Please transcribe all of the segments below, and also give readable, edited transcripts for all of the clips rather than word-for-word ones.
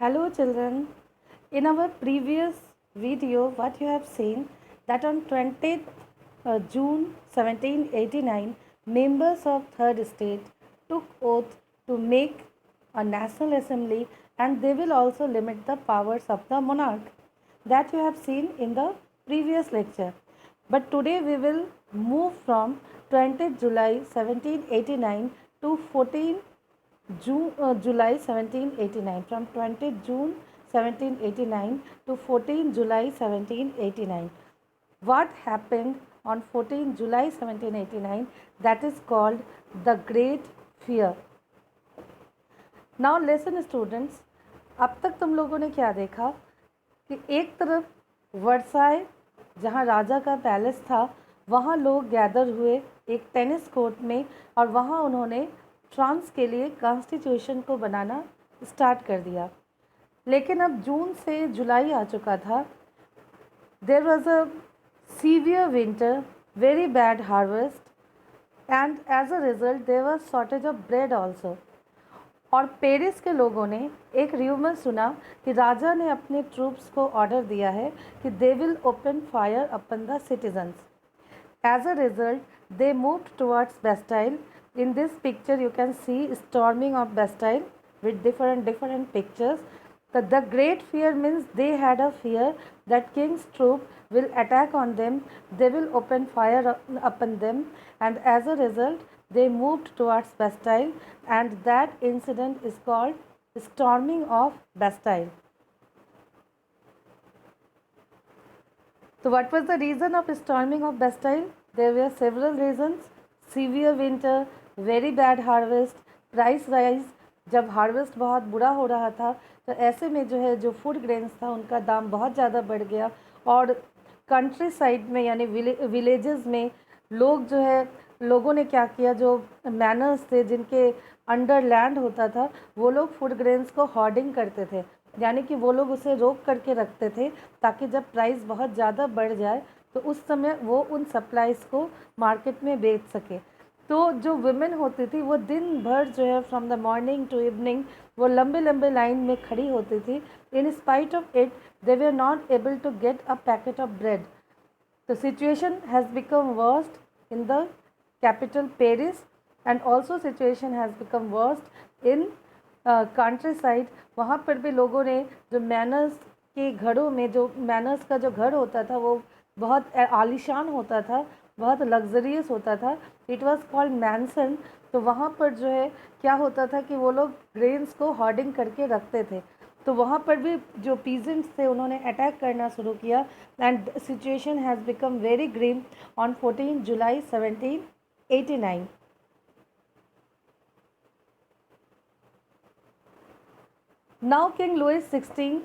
Hello children. In our previous video what you have seen that on 20th June 1789 members of third state took oath to make a national assembly and they will also limit the powers of the monarch that you have seen in the previous lecture. But today we will move from 20th July 1789 to 14 July 1789, from 20 June 1789 to 14 July 1789. What happened on 14 July 1789? That is called the Great Fear. Now listen students, अब तक तुम लोगों ने क्या देखा कि एक तरफ वर्साई जहाँ राजा का पैलेस था वहाँ लोग गैदर हुए एक टेनिस कोर्ट में और वहाँ उन्होंने फ्रांस के लिए कॉन्स्टिट्यूशन को बनाना स्टार्ट कर दिया। लेकिन अब जून से जुलाई आ चुका था। There was a severe winter, very bad harvest and as a result there was shortage of bread also. और पेरिस के लोगों ने एक र्यूमर सुना कि राजा ने अपने ट्रूप्स को ऑर्डर दिया है कि they will open fire upon the citizens. As a result, they moved towards Bastille. In this picture, you can see storming of Bastille with different pictures. The great fear means they had a fear that king's troop will attack on them. They will open fire upon them, and as a result, they moved towards Bastille, and that incident is called storming of Bastille. So what was the reason of storming of Bastille? There were several reasons. Severe winter, very bad harvest, price rise. जब harvest बहुत बुरा हो रहा था तो ऐसे में जो है जो फूड ग्रेन्स था उनका दाम बहुत ज़्यादा बढ़ गया और कंट्री साइड में यानी विलेजेस में लोग जो है लोगों ने क्या किया, जो मैनर्स थे जिनके अंडर लैंड होता था वो लोग फूड ग्रेन्स को होर्डिंग करते थे, यानी कि वो लोग उसे रोक करके रखते थे ताकि जब प्राइस बहुत ज़्यादा बढ़ जाए तो उस समय वो उन सप्लाईज़ को मार्केट में बेच सके। तो जो वुमेन होती थी वो दिन भर जो है from the morning to evening वो लंबे लंबे लाइन में खड़ी होती थी। In spite of it they were not able to get a packet of bread. The situation has become worst in the capital Paris and also situation has become worst in countryside. वहाँ पर भी लोगों ने जो manners के घरों में जो मैनर्स का जो घर होता था वो बहुत आलीशान होता था, बहुत लग्जरियस होता था। It was called mansion. तो वहाँ पर जो है क्या होता था कि वो लोग ग्रेन्स को होर्डिंग करके रखते थे। तो वहाँ पर भी जो पीजेंट्स थे उन्होंने अटैक करना शुरू किया and situation has become very grim on 14 July 1789। Now king Louis 16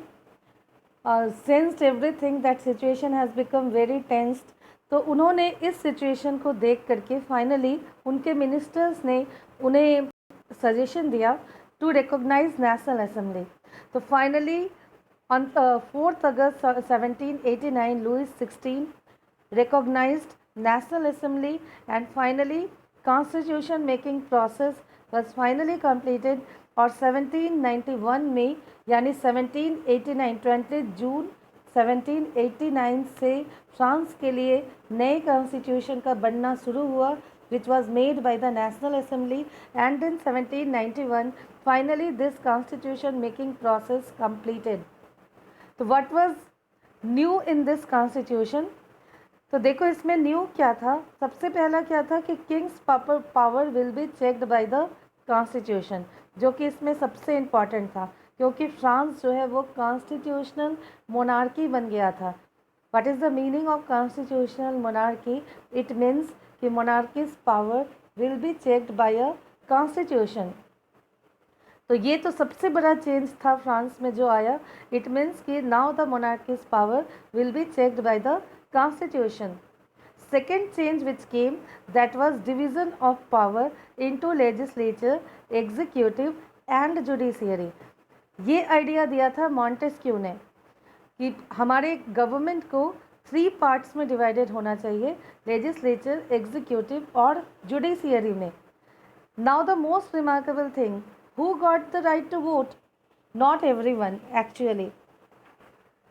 sensed everything that situation has become very tensed. तो उन्होंने इस सिचुएशन को देख करके फाइनली उनके मिनिस्टर्स ने उन्हें सजेशन दिया टू रिकॉग्नाइज नेशनल असेंबली। तो finally on 4th August 1789 Louis XVI recognized National Assembly and finally constitution making process was finally completed और 1791 में यानी 1789 20 जून 1789 से फ्रांस के लिए नए कॉन्स्टिट्यूशन का बनना शुरू हुआ which was made by the National Assembly, and in 1791 finally this constitution making process completed. तो what was new in this constitution? तो देखो इसमें न्यू क्या था। सबसे पहला क्या था कि Kings power will be checked by the constitution, जो कि इसमें सबसे इम्पॉर्टेंट था क्योंकि फ्रांस जो है वो कॉन्स्टिट्यूशनल मोनार्की बन गया था। What is the meaning of constitutional monarchy? It means कि monarchy's power will be checked by a constitution. तो ये तो सबसे बड़ा चेंज था फ्रांस में जो आया। इट मीन्स कि now the monarchies power will be checked by the constitution. Second change which came that was division of power into legislature, executive and judiciary. ये आइडिया दिया था मॉन्टेस्क्यू ने कि हमारे गवर्नमेंट को 3 पार्ट्स में डिवाइडेड होना चाहिए, लेजिस्लेचर, एग्जीक्यूटिव और जुडिशियरी में। Now the most remarkable thing, who got the right to vote? not everyone actually.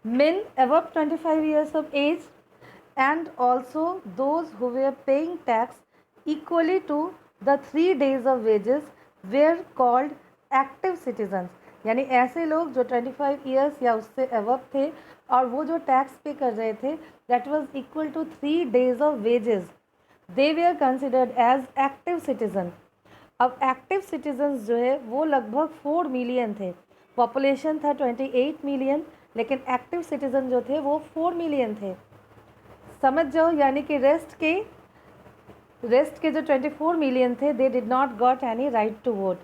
Men above 25 years of age and also those who were paying tax equally to the 3 days of wages were called active citizens. यानी ऐसे लोग जो 25 years या उससे above थे और वो जो टैक्स पे कर रहे थे that was equal to 3 days of wages, they were considered as active citizen. अब एक्टिव सिटीजन्स जो है वो लगभग 4 मिलियन थे. पॉपुलेशन था 28 मिलियन, लेकिन एक्टिव सिटीजन जो थे वो 4 मिलियन थे. समझ जाओ, यानी कि रेस्ट के जो 24 मिलियन थे they did not got any right to vote.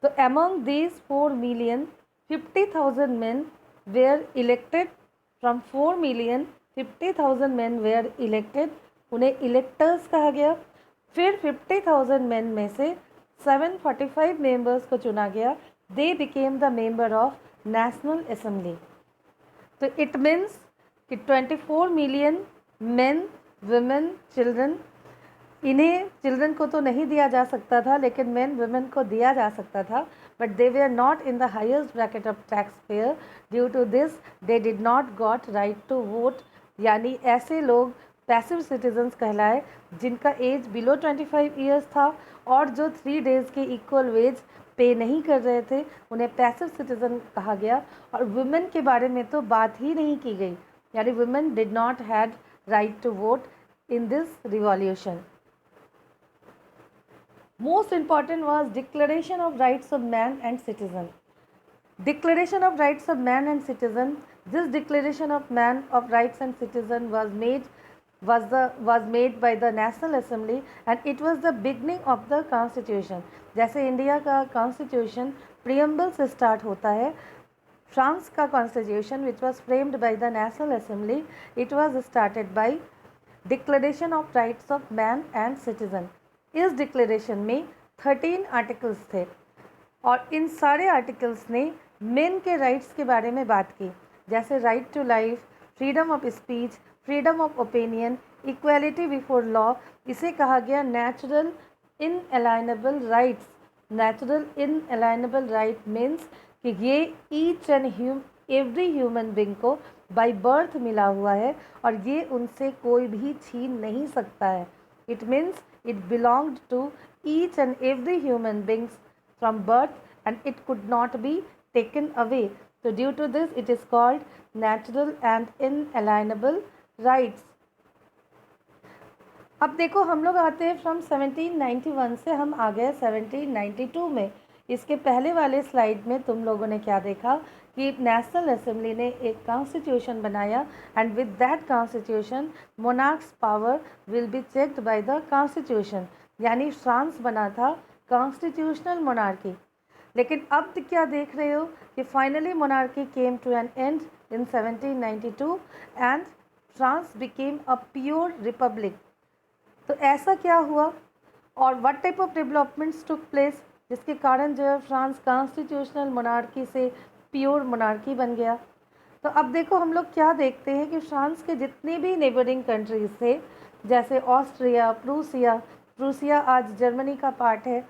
तो among these 4 million 50,000 men were elected. From 4 million 50,000 men were elected. उन्हें इलेक्टर्स कहा गया. फिर 50,000 men में से 745 मेंबर्स को चुना गया. They became the member of national assembly. तो इट मीन्स कि 24 मिलियन मेन, वुमेन, चिल्ड्रन, इन्हें चिल्ड्रन को तो नहीं दिया जा सकता था लेकिन मेन वुमेन को दिया जा सकता था. But they were not in the highest bracket of tax payer. Due to this they did not got right to vote. यानी ऐसे लोग पैसिव सिटीजन्स कहलाए जिनका एज बिलो 25 ईयर्स था और जो 3 days के इक्वल वेज पे नहीं कर रहे थे, उन्हें पैसिव सिटीजन कहा गया. और वुमेन के बारे में तो बात ही नहीं की गई, यानी women did not had right to vote in this revolution. Most important was Declaration of Rights of Man and Citizen. Declaration of Rights of Man and Citizen. This Declaration of Man of Rights and Citizen was made by the National Assembly and it was the beginning of the Constitution. जैसे India का constitution preamble से start होता है, France का constitution which was framed by the national assembly, it was started by declaration of rights of man and citizen. इस declaration में 13 articles थे और इन सारे आर्टिकल्स ने मेन के राइट्स के बारे में बात की, जैसे right to life, freedom of speech, freedom of opinion, equality before law. इसे कहा गया natural inalienable rights. Natural inalienable right means कि ये each and every human being को बाय बर्थ मिला हुआ है और ये उनसे कोई भी छीन नहीं सकता है. It means it belonged to each and every human beings from birth and it could not be taken away. So due to this it is called natural and inalienable rights. अब देखो हम लोग आते हैं फ्रॉम 1791 से हम आ गए 1792 में. इसके पहले वाले स्लाइड में तुम लोगों ने क्या देखा कि नेशनल असेंबली ने एक कॉन्स्टिट्यूशन बनाया and with that constitution monarchs power will be checked by the constitution. यानी फ्रांस बना था कॉन्स्टिट्यूशनल मोनार्की. लेकिन अब क्या देख रहे हो कि finally monarchy came to an end in 1792 and France became a pure republic. तो ऐसा क्या हुआ और what type of developments took place जिसके कारण जो है फ्रांस कॉन्स्टिट्यूशनल मोनार्की से प्योर मोनार्की बन गया. तो अब देखो हम लोग क्या देखते हैं कि फ्रांस के जितने भी नेबरिंग कंट्रीज़ थे, जैसे ऑस्ट्रिया, प्रूसिया आज जर्मनी का पार्ट है,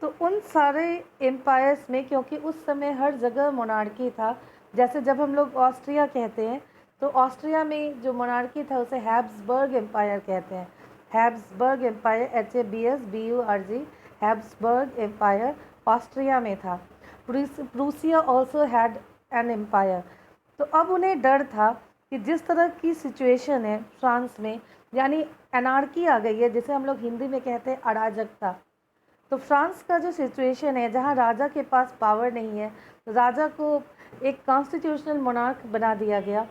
तो उन सारे एम्पायर्स में क्योंकि उस समय हर जगह मोनार्की था. जैसे जब हम लोग ऑस्ट्रिया कहते हैं तो ऑस्ट्रिया में जो मोनार्की था उसे हैब्सबर्ग एम्पायर कहते हैं. Habsburg empire HABSBURG Habsburg empire Austria में था. Prussia also had an empire. तो अब उन्हें डर था कि जिस तरह की सिचुएशन है फ्रांस में, यानी एनार्की आ गई है, जिसे हम लोग हिंदी में कहते हैं अराजकता. तो फ्रांस का जो सिचुएशन है जहाँ राजा के पास पावर नहीं है, राजा को एक कॉन्स्टिट्यूशनल मोनार्क बना दिया गया,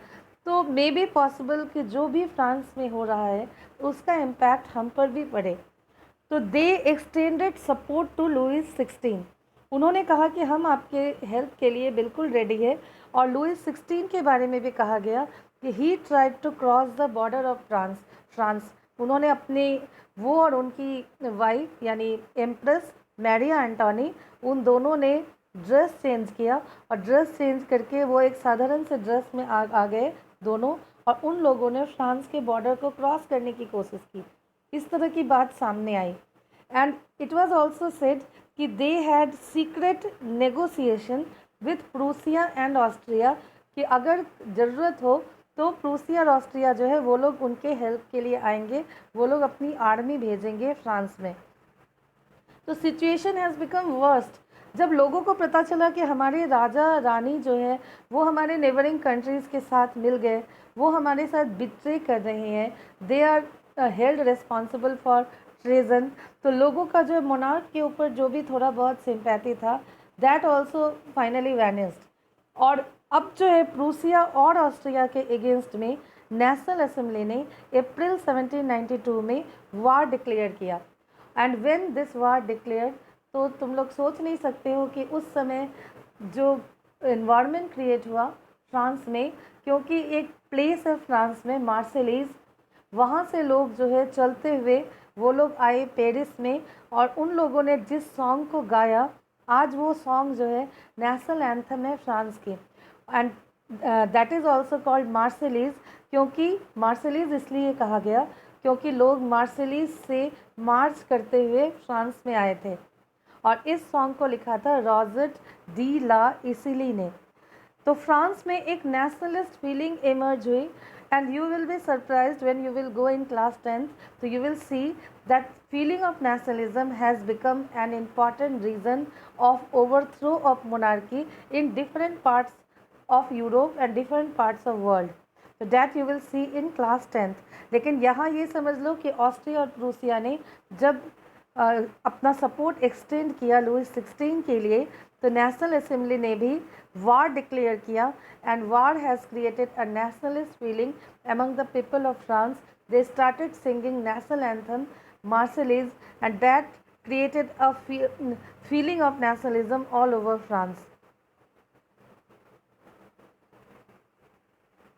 तो मे बी पॉसिबल कि जो भी फ्रांस में हो रहा है उसका इम्पैक्ट हम पर भी पड़े. तो they extended support to Louis 16. उन्होंने कहा कि हम आपके हेल्प के लिए बिल्कुल रेडी है. और लुइस 16 के बारे में भी कहा गया कि he tried to cross the border of France. उन्होंने अपने वो और उनकी वाइफ यानी एम्प्रेस मैरिया एंटोनी, उन दोनों ने ड्रेस चेंज किया और ड्रेस चेंज करके वो एक साधारण से ड्रेस में आ गए दोनों, और उन लोगों ने फ्रांस के बॉर्डर को क्रॉस करने की कोशिश की. इस तरह की बात सामने आई. And it was also said कि they had secret negotiation with Prussia and Austria कि अगर ज़रूरत हो तो प्रूसिया और ऑस्ट्रिया जो है वो लोग उनके हेल्प के लिए आएंगे, वो लोग अपनी आर्मी भेजेंगे फ्रांस में। तो सिचुएशन हैज़ बिकम वर्स्ट। जब लोगों को पता चला कि हमारे राजा रानी जो है वो हमारे नेबरिंग कंट्रीज़ के साथ मिल गए, वो हमारे साथ बिट्रे कर रहे हैं, they are held responsible for treason, तो लोगों का जो मोनार्क के ऊपर जो भी थोड़ा बहुत सिंपैथी था दैट ऑल्सो फाइनली वैनिस्ड। और अब जो है प्रूसिया और ऑस्ट्रिया के अगेंस्ट में नेशनल असेंबली ने अप्रैल 1792 में वार डिक्लेयर किया। And when this war declare, तो तुम लोग सोच नहीं सकते हो कि उस समय जो इन्वायरमेंट क्रिएट हुआ फ्रांस में, क्योंकि एक प्लेस है फ्रांस में मार्सेलीज, वहाँ से लोग जो है चलते हुए वो लोग आए पेरिस में, और उन लोगों ने जिस सॉन्ग को गाया आज वो सॉन्ग जो है नेशनल एंथम है फ्रांस की। And that is also called Marseillaise, क्योंकि मार्सेलीज इसलिए कहा गया क्योंकि लोग मार्सेलीज से मार्च करते हुए फ्रांस में आए थे, और इस सॉन्ग को लिखा था रॉजर्ट डी ला इसिली ने। तो फ्रांस में एक नेशनलिस्ट फीलिंग इमर्ज हुई, and you will be surprised when you will go in class 10th, तो you will see that feeling of nationalism has become an important reason of overthrow of monarchy in different parts of Europe and different parts of world. So that you will see in class 10th. लेकिन यहाँ ये समझ लो कि Austria और Prussia ने जब अपना support extend किया लुइस 16 के लिए, तो नेशनल असेंबली ने भी वार डिक्लेयर किया, and war has created a nationalist feeling among the people of France. They started singing national anthem Marseillaise, and that created a feeling of nationalism all over France.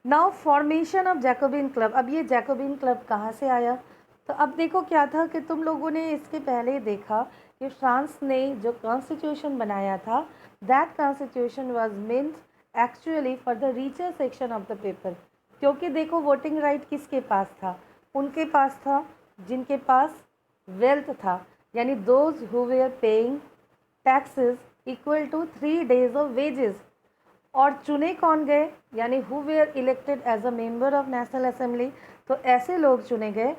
Now formation of Jacobin club. अब ये Jacobin club कहाँ से आया? तो अब देखो क्या था कि तुम लोगों ने इसके पहले देखा कि फ्रांस ने जो कॉन्स्टिट्यूशन बनाया था that constitution was meant actually for the richer section of the people. क्योंकि देखो वोटिंग राइट किसके पास था? उनके पास था जिनके पास वेल्थ था, यानी those who were paying taxes equal to 3 days of wages. और चुने कौन गए? यानी who were elected as a member of national assembly, तो ऐसे लोग चुने गए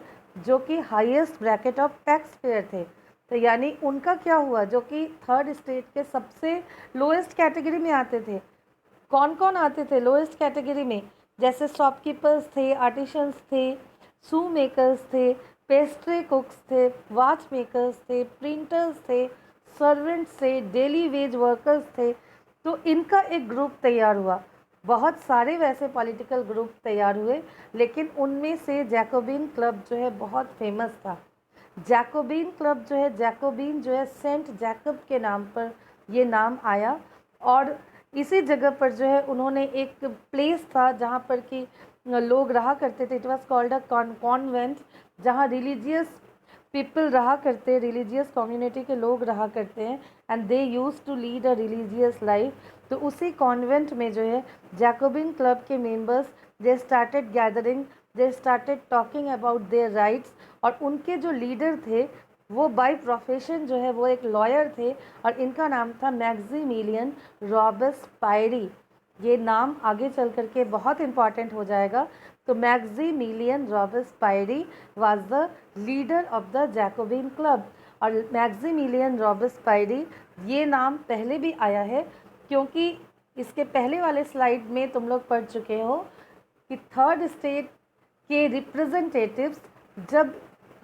जो कि highest bracket of tax payer थे। तो यानी उनका क्या हुआ, जो कि थर्ड स्टेट के सबसे लोएस्ट कैटेगरी में आते थे। कौन कौन आते थे लोएस्ट कैटेगरी में? जैसे शॉपकीपर्स थे, आर्टिशंस थे, शू मेकर्स थे, पेस्ट्री कुक्स थे, वॉच मेकर्स थे, प्रिंटर्स थे, सर्वेंट्स थे, डेली वेज वर्कर्स थे। तो इनका एक ग्रुप तैयार हुआ। बहुत सारे वैसे पॉलिटिकल ग्रुप तैयार हुए, लेकिन उनमें से जैकोबिन क्लब जो है बहुत फेमस था। जैकोबिन क्लब जो है, जैकोबिन जो है सेंट जैकब के नाम पर ये नाम आया, और इसी जगह पर जो है उन्होंने एक प्लेस था जहाँ पर कि लोग रहा करते थे, it was called a convent, जहाँ रिलीजियस पीपल रहा करते, रिलीजियस कम्युनिटी के लोग रहा करते हैं, and they use to lead a religious life. तो उसी कॉन्वेंट में जो है जैकोबिन क्लब के members they started gathering, they started talking about their rights. और उनके जो लीडर थे वो बाय प्रोफेशन जो है वो एक लॉयर थे, और इनका नाम था मैक्सिमिलियन रॉबेस्पायरी। ये नाम आगे चल करके बहुत इम्पॉर्टेंट हो जाएगा। तो Maximilien Robespierre was the leader of the Jacobin club. और मैक्सिमिलियन रॉबेस्पायरी ये नाम पहले भी आया है, क्योंकि इसके पहले वाले स्लाइड में तुम लोग पढ़ चुके हो कि थर्ड स्टेट के रिप्रेजेंटेटिव्स जब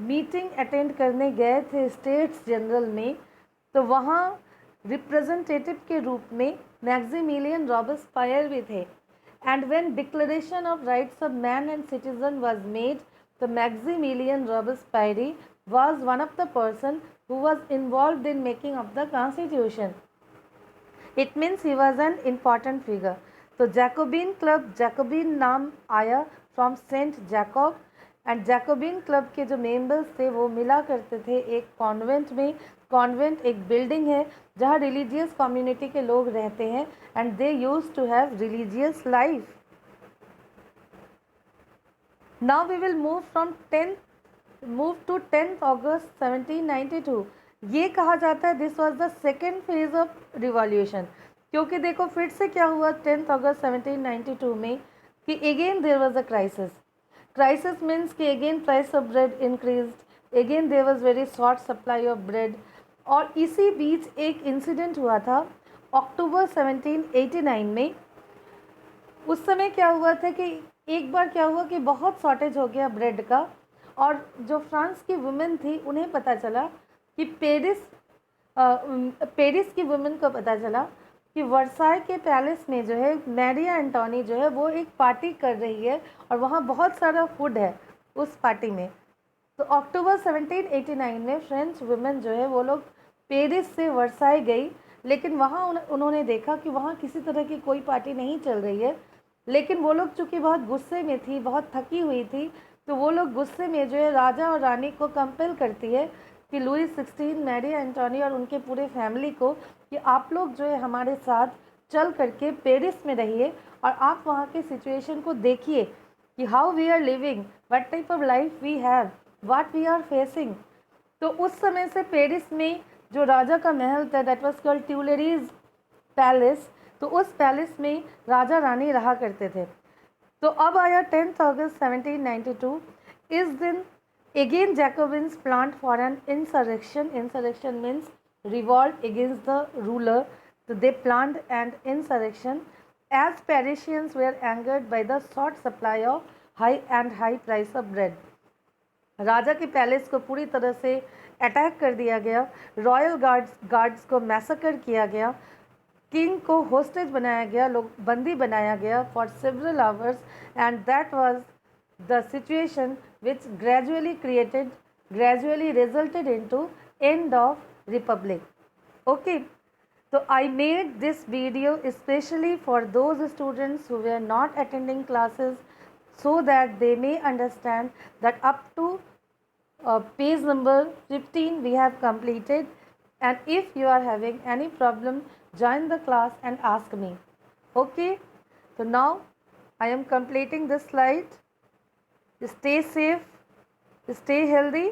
मीटिंग अटेंड करने गए थे स्टेट्स जनरल में, तो वहाँ रिप्रेजेंटेटिव के रूप में मैक्सिमिलियन रॉबेस्पायर भी थे। And when declaration of rights of man and citizen was made, तो Maximilien रॉबेस्पायरी was one of the person who was involved in making of the constitution. It means he was an important figure. तो Jacobin club, Jacobin नाम आया from Saint Jacob, and Jacobin club के जो members थे वो मिला करते थे एक कॉन्वेंट में। कॉन्वेंट एक बिल्डिंग है जहाँ रिलीजियस कम्युनिटी के लोग रहते हैं, and they use to have religious life. Now we will move to 10th August 1792। ये कहा जाता है this was the second phase of revolution, क्योंकि देखो फिर से क्या हुआ 10 अगस्त 1792 में कि again there was a crisis means कि again price of bread increased, again there was very short supply of bread. और इसी बीच एक इंसिडेंट हुआ था अक्टूबर 1789 में। उस समय क्या हुआ था कि एक बार क्या हुआ कि बहुत शॉर्टेज हो गया ब्रेड का, और जो फ्रांस की वुमेन थी उन्हें पता चला कि पेरिस की वुमेन को पता चला कि वर्साई के पैलेस में जो है मैरी एंटोनी जो है वो एक पार्टी कर रही है और वहाँ बहुत सारा फूड है उस पार्टी में। तो अक्टूबर 1789 में फ्रेंच वुमेन जो है वो लोग पेरिस से वर्साई गई, लेकिन वहाँ उन्होंने देखा कि वहाँ किसी तरह की कोई पार्टी नहीं चल रही है। लेकिन वो लोग चूँकि बहुत गुस्से में थी, बहुत थकी हुई थी, तो वो लोग गुस्से में जो है राजा और रानी को कंपेल करती है कि लुई 16, मैरी एंटोनी और उनके पूरे फैमिली को कि आप लोग जो है हमारे साथ चल करके पेरिस में रहिए और आप वहाँ के सिचुएशन को देखिए कि how we are living, what type of life we have, what we are facing. तो उस समय से पेरिस में जो राजा का महल था दैट वाज कॉल्ड ट्यूलेरीज पैलेस, तो उस पैलेस में राजा रानी रहा करते थे। तो अब आया 10 अगस्त 1792। इस दिन again Jacobins plant for an insurrection. Insurrection means revolt against the ruler. तो they plant and insurrection as Parisians were angered by the short supply of high price of bread. राजा के पैलेस को पूरी तरह से अटैक कर दिया गया, रॉयल गार्ड्स को मैसेकर किया गया, किंग को होस्टेज बनाया गया, लोग बंदी बनाया गया for several hours, and that was the situation which gradually resulted into end of republic. Okay, so I made this video especially for those students who were not attending classes, so that they may understand that up to page number 15 we have completed, and if you are having any problem, join the class and ask me. Okay, so now I am completing this slide. Stay safe, stay healthy.